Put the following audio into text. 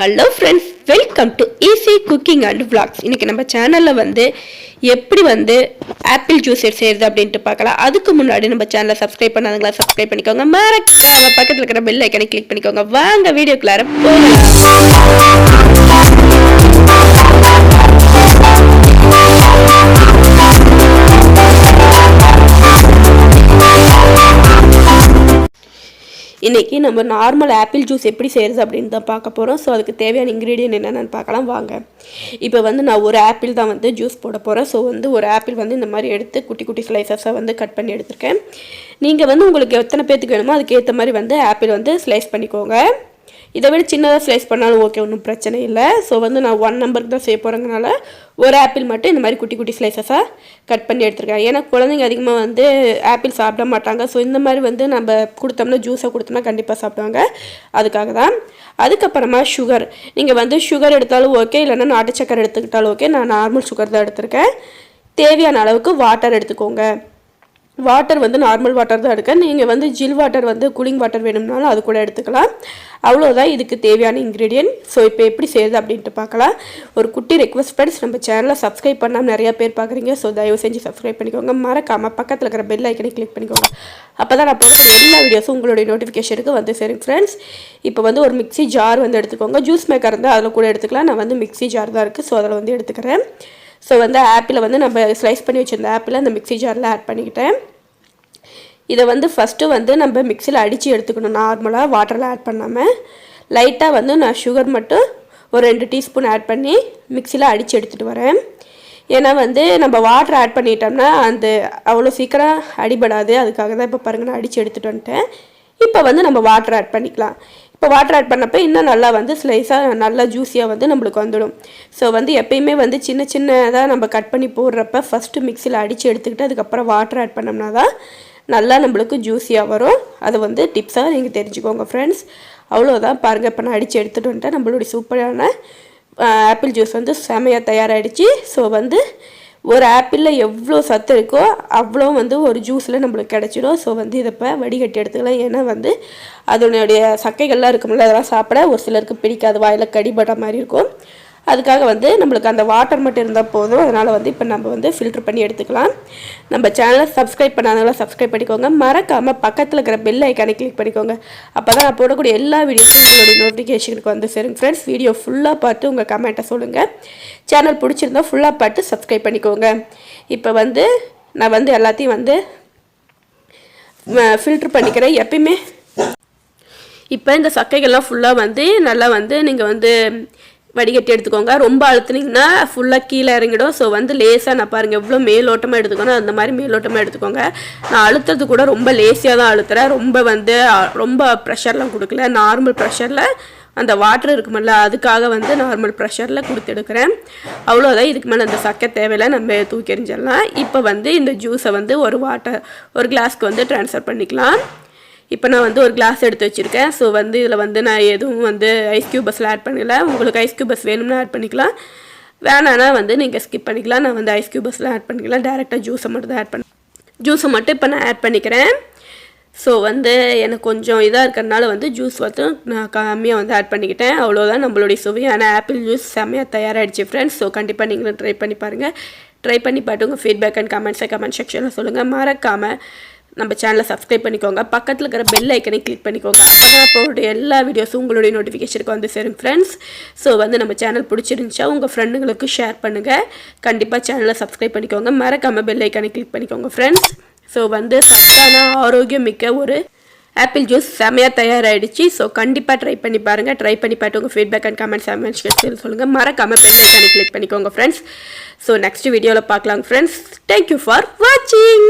Hello friends, welcome to easy cooking and vlogs. இன்னைக்கு நம்ம சேனல்ல எப்படி ஆப்பிள் ஜூஸ் செய்யறது அப்படினு பார்க்கலாம். அதுக்கு முன்னாடி நம்ம சேனலை சப்ஸ்கிரைப் பண்ணாதவங்க சப்ஸ்கிரைப் பண்ணிக்கோங்க. மறக்காம பக்கத்துல இருக்கிற பெல் ஐகானை கிளிக் பண்ணிக்கோங்க. வாங்க வீடியோக்குள்ள போகலாம். இன்னைக்கு நம்ம நார்மல் ஆப்பிள் ஜூஸ் எப்படி செய்யறது அப்படினு தான் பார்க்க போறோம். சோ அதுக்கு தேவையான இன்கிரிடியன்ட் என்னன்னு பார்க்கலாம் வாங்க. இப்போ நான் ஒரு ஆப்பிள் தான் ஜூஸ் போட போறேன். சோ ஒரு ஆப்பிள் இந்த மாதிரி எடுத்து குட்டி குட்டி ஸ்லைசஸா கட் பண்ணி எடுத்துர்க்கேன். நீங்க உங்களுக்கு எத்தனை பேருக்கு வேணுமோ அதுக்கு ஏத்த மாதிரி ஆப்பிள் ஸ்லைஸ் பண்ணிக்கோங்க. இதை விட சின்னதா ஸ்லைஸ் பண்ணாலும் ஓகே, ஒன்றும் பிரச்சனை இல்லை. ஸோ நான் 1 நம்பருக்கு தான் செய்ய போகிறேங்கனால ஒரு ஆப்பிள் மட்டும் இந்த மாதிரி குட்டி குட்டி ஸ்லைசஸாக கட் பண்ணி எடுத்துருக்கேன். ஏன்னா குழந்தைங்க அதிகமாக ஆப்பிள் சாப்பிட மாட்டாங்க. ஸோ இந்த மாதிரி நம்ம கொடுத்தோம்னா ஜூஸை கொடுத்தோம்னா கண்டிப்பாக சாப்பிடுவாங்க. அதுக்காக தான். அதுக்கப்புறமா சுகர், நீங்கள் சுகர் எடுத்தாலும் ஓகே, இல்லைன்னா நாட்டு சக்கரை எடுத்துக்கிட்டாலும் ஓகே. நான் நார்மல் சுகர் தான் எடுத்திருக்கேன். தேவையான அளவுக்கு வாட்டர் எடுத்துக்கோங்க. வாட்டர் நார்மல் வாட்டர் தான் எடுக்க. நீங்கள் ஜில் வாட்டர் கூலிங் வாட்டர் வேணும்னாலும் அது கூட எடுத்துக்கலாம். அவ்வளோதான் இதுக்கு தேவையான இன்க்ரீடியன்ட். ஸோ இப்போ எப்படி செய்யுது அப்படின்ட்டு பார்க்கலாம். ஒரு குட்டி ரெக்வஸ்ட் ஃப்ரெண்ட்ஸ், நம்ம சேனலை சப்ஸ்கிரைப் பண்ணாமல் நிறையா பேர் பார்க்குறீங்க. ஸோ தயவு செஞ்சு சப்ஸ்கிரைப் பண்ணிக்கோங்க. மறக்காமல் பக்கத்தில் இருக்கிற பெல் ஐக்கனை கிளிக் பண்ணிக்கோங்க. அப்போ தான் நான் போகிற எல்லா வீடியோஸும் உங்களுடைய நோட்டிஃபிகேஷனுக்கு சேரும் ஃப்ரெண்ட்ஸ். இப்போ ஒரு மிக்ஸி ஜார் எடுத்துக்கோங்க. ஜூஸ் மேக்கர் இருந்தால் அதில் கூட எடுத்துக்கலாம். நான் மிக்ஸி ஜார் தான் இருக்குது. ஸோ அதில் எடுத்துக்கிறேன். ஸோ ஆப்பிளை நம்ம ஸ்லைஸ் பண்ணி வச்சுருந்த ஆப்பிளை அந்த மிக்ஸி ஜாரில் ஆட் பண்ணிக்கிட்டேன். இதை ஃபஸ்ட்டு நம்ம மிக்ஸியில் அடித்து எடுத்துக்கணும். நார்மலாக வாட்டரில் ஆட் பண்ணாமல் லைட்டாக நான் சுகர் மட்டும் ஒரு 2 டீஸ்பூன் ஆட் பண்ணி மிக்ஸியில் அடித்து எடுத்துகிட்டு வரேன். ஏன்னா நம்ம வாட்டர் ஆட் பண்ணிட்டோம்னா அவ்வளோ சீக்கிரம் அடிபடாது. அதுக்காக தான் இப்போ பாருங்கள் நான் அடித்து எடுத்துகிட்டு வந்துட்டேன். இப்போ நம்ம வாட்டர் ஆட் பண்ணிக்கலாம். இப்போ வாட்டர் ஆட் பண்ணப்போ இன்னும் நல்லா ஸ்லைஸாக நல்லா ஜூஸியாக நம்மளுக்கு வந்துடும். ஸோ எப்பயுமே சின்ன சின்னதாக நம்ம கட் பண்ணி போடுறப்ப ஃபஸ்ட்டு மிக்ஸியில் அடித்து எடுத்துக்கிட்டு அதுக்கப்புறம் வாட்டர் ஆட் பண்ணோம்னா தான் நல்லா நம்மளுக்கு ஜூஸியாக வரும். அது டிப்ஸாக நீங்கள் தெரிஞ்சுக்கோங்க ஃப்ரெண்ட்ஸ். அவ்வளோதான் பாருங்கள். இப்போ நான் அடித்து எடுத்துகிட்டு வந்துட்டேன். நம்மளுடைய சூப்பரான ஆப்பிள் ஜூஸ் செமையாக தயாராகிடுச்சு. ஸோ ஒரு ஆப்பிளில் எவ்வளோ சத்து இருக்கோ அவ்வளோ ஒரு ஜூஸில் நம்மளுக்கு கிடச்சிடும். ஸோ இதை இப்போ வடிகட்டி எடுத்துக்கலாம். ஏன்னா அதனுடைய சக்கைகள்லாம் இருக்கும்ல, அதெல்லாம் சாப்பிட ஒரு சிலருக்கு பிடிக்காது, வாயில் கடிபடுற மாதிரி இருக்கும். அதுக்காக நம்மளுக்கு அந்த வாட்டர் மட்டும் இருந்தால் போதும். அதனால் இப்போ நம்ம ஃபில்டர் பண்ணி எடுத்துக்கலாம். நம்ம சேனலை சப்ஸ்கிரைப் பண்ணாதவங்கள சப்ஸ்கிரைப் பண்ணிக்கோங்க. மறக்காமல் பக்கத்தில் இருக்கிற பெல் ஐக்கானை கிளிக் பண்ணிக்கோங்க. அப்போ தான் நான் போடக்கூடிய எல்லா வீடியோஸும் உங்களுடைய நோட்டிஃபிகேஷனுக்கு சேரும் ஃப்ரெண்ட்ஸ். வீடியோ ஃபுல்லாக பார்த்து உங்கள் கமெண்ட்டை சொல்லுங்கள். சேனல் பிடிச்சிருந்தா ஃபுல்லாக பார்த்து சப்ஸ்கிரைப் பண்ணிக்கோங்க. இப்போ நான் எல்லாத்தையும் ஃபில்டர் பண்ணிக்கிறேன். எப்பயுமே இப்போ இந்த சக்கைகள்லாம் ஃபுல்லாக நல்லா நீங்கள் வடிகட்டி எடுத்துக்கோங்க. ரொம்ப அழுத்துனீங்கன்னா ஃபுல்லாக கீழே இறங்கிடும். ஸோ லேஸாக நான் பாருங்கள் எவ்வளோ மேலோட்டமாக எடுத்துக்கணும், அந்த மாதிரி மேலோட்டமாக எடுத்துக்கோங்க. நான் அழுத்துறது கூட ரொம்ப லேஸியாக தான் அழுத்துறேன். ரொம்ப ப்ரெஷர்லாம் கொடுக்கல. நார்மல் ப்ரெஷரில் அந்த வாட்டர் இருக்குமில்ல, அதுக்காக நார்மல் ப்ரெஷரில் கொடுத்து எடுக்கிறேன். அவ்வளோதான். இதுக்கு மேலே அந்த சக்கை தேவையில்லை, நம்ம தூக்கி எறிஞ்சிடலாம். இப்போ இந்த ஜூஸை ஒரு கிளாஸ்க்கு ட்ரான்ஸ்ஃபர் பண்ணிக்கலாம். இப்போ நான் ஒரு கிளாஸ் எடுத்து வச்சுருக்கேன். ஸோ இதில் நான் எதுவும் ஐஸ் க்யூபஸில் ஆட் பண்ணல. உங்களுக்கு ஐஸ் க்யூபஸ் வேணும்னா ஆட் பண்ணிக்கலாம், வேணான்னா நீங்கள் ஸ்கிப் பண்ணிக்கலாம். நான் ஐஸ் க்யூபஸில் ஆட் பண்ணிக்கலாம். டேரெக்டாக ஜூஸை மட்டும் தான் ஜூஸை மட்டும் இப்போ நான் ஆட் பண்ணிக்கிறேன். ஸோ எனக்கு கொஞ்சம் இதாக இருக்கிறதுனால ஜூஸ் நான் கம்மியாக ஆட் பண்ணிக்கிட்டேன். அவ்வளோதான். நம்மளுடைய சுவையான ஆப்பிள் ஜூஸ் செம்மையாக தயாராகிடுச்சு ஃப்ரெண்ட்ஸ். ஸோ கண்டிப்பாக நீங்களும் ட்ரை பண்ணி பாருங்கள். ட்ரை பண்ணி பார்த்து உங்கள் ஃபீட்பேக் அண்ட் கமெண்ட் செக்ஷனில் சொல்லுங்கள். மறக்காமல் நம்ம சேனலை சப்ஸ்கிரைப் பண்ணிக்கோங்க. பக்கத்தில் இருக்கிற பெல் ஐக்கனை கிளிக் பண்ணிக்கோங்க. அப்போ தான் அப்போடைய எல்லா வீடியோஸும் உங்களுடைய நோட்டிஃபிகேஷனுக்கு சேரும் ஃப்ரெண்ட்ஸ். ஸோ நம்ம சேனல் பிடிச்சிருந்துச்சா உங்கள் ஃப்ரெண்டுங்களுக்கு ஷேர் பண்ணுங்கள். கண்டிப்பாக சேனலை சப்ஸ்கிரைப் பண்ணிக்கோங்க. மறக்காமல் பெல் ஐக்கனை கிளிக் பண்ணிக்கோங்க ஃப்ரெண்ட்ஸ். ஸோ சத்தான ஆரோக்கியம் மிக்க ஒரு ஆப்பிள் ஜூஸ் செமையாக தயாராகிடுச்சு. ஸோ கண்டிப்பாக ட்ரை பண்ணி பாருங்கள். ட்ரை பண்ணி பார்த்து உங்கள் ஃபீட்பேக் அண்ட் கமெண்ட் செக்ஷனில் சொல்லுங்கள். மறக்காமல் பெல் ஐக்கனை கிளிக் பண்ணிக்கோங்க ஃப்ரெண்ட்ஸ். ஸோ நெக்ஸ்ட் வீடியோவில் பார்க்கலாம் ஃப்ரெண்ட்ஸ். தேங்க்யூ ஃபார் வாட்சிங்.